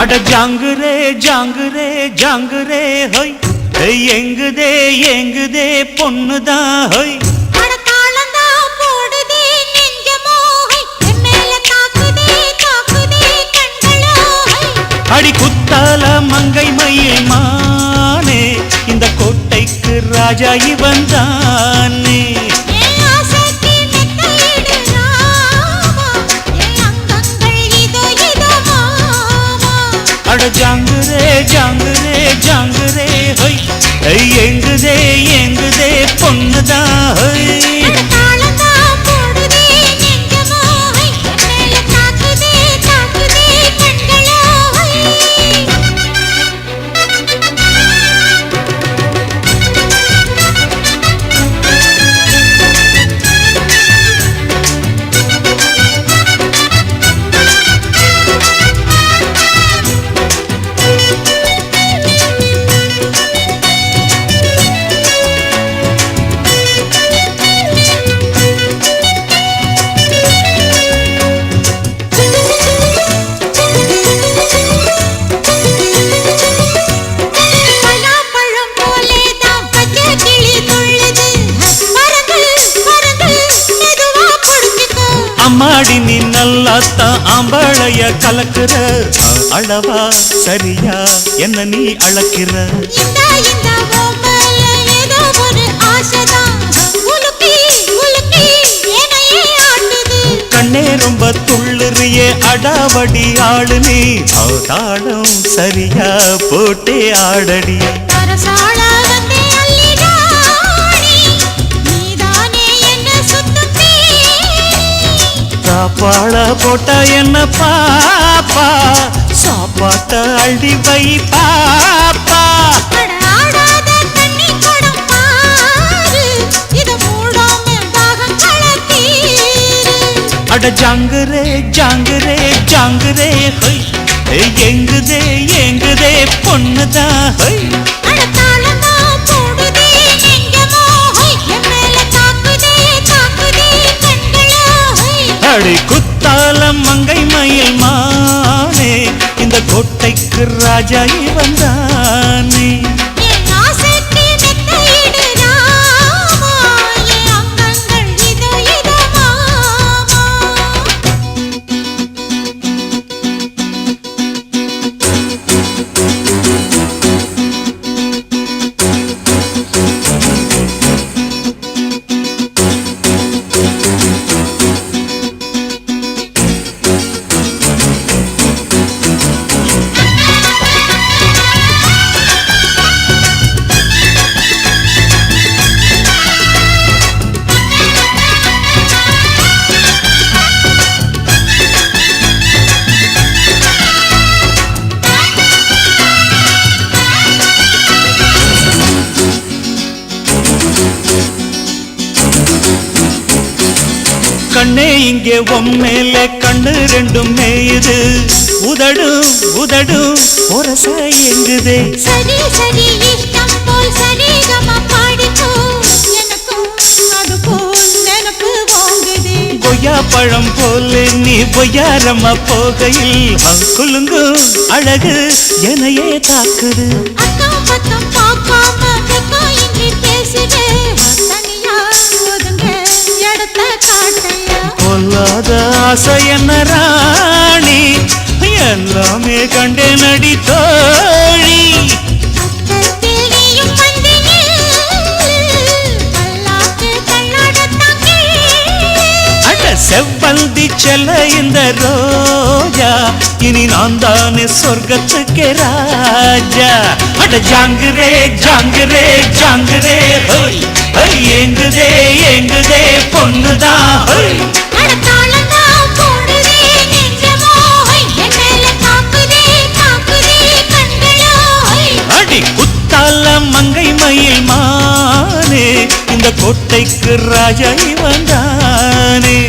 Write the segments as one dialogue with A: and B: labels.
A: அட ஜாங்குரே ஜாங்குரே ஜாங்குரே ஹோய் எங்குதே எங்குதே பொண்ணுதான் ஹோய் அடி குத்தால மங்கை மயில் மானே இந்த கோட்டைக்கு ராஜா இவன் தானே அட ஜாங்குரே ஜாங்குரே ஜாங்குரே ஹோய் எங்குதே எங்குதே பொண்ணுதான் ஹோய் அம்மாடி நீ நல்லாத்தான் ஆம்பளைய கலக்குற அளவா சரியா என்ன நீ அளக்கிற கண்ணே ரொம்ப துள்ளுறியே அடாவடி ஆடு நீ தாளம் சரியா போட்டே ஆடடி சாப்பாட போட்டா என்ன பாப்பா சாப்பாட்ட அள்ளி வை பாப்பா அட ஜாங்குரே ஜாங்குரே ஜாங்குரே ஹோய் எங்குதே எங்குதே பொண்ணுதான் ஹோய் அடி குத்தால மங்கை மயில் மானே இந்த கோட்டைக்கு ராஜா இவன் தானே கண்ணே இங்கே உம்மேல கண்ணு ரெண்டும் மேயுது உதடு உதடு ஒரச எங்குதே
B: சரி சரி இஷ்டம் போல் சரிகம பாடிக்கோ எனக்கும் அது போல் நினைப்பு வாங்குதே
A: கொய்யா பழம் போல நீ பொய்யாரமா போகையில் குலுங்கு அழகு எனையே தாக்குது
B: அக்கம் பக்கம் பார்க்காம வெக்கம் இன்றி பேசுதே தனியா ஒதுங்க இடத்த காட்டையா
A: பொல்லாத ஆசை என்ன ராணி எல்லாமே கண்டே நடி தோழி செவ்வந்தி செல்ல இந்த ரோஜா இனி நான் தானே சொர்க்கத்துக்கே ராஜா அட ஜாங்குரே ஜாங்குரே ஜாங்குரே ஹோய் எங்குதே எங்குதே பொண்ணுதான் ஹோய் அடி குத்தால மங்கை மயில் மானே இந்த கோட்டைக்கு ராஜா இவன் தானே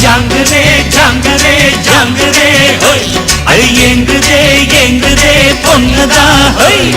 A: ஜாங்குரே ஜாங்குரே ஜாங்குரே ஹோய் எங்குதே எங்குதே பொண்ணுதான் ஹோய்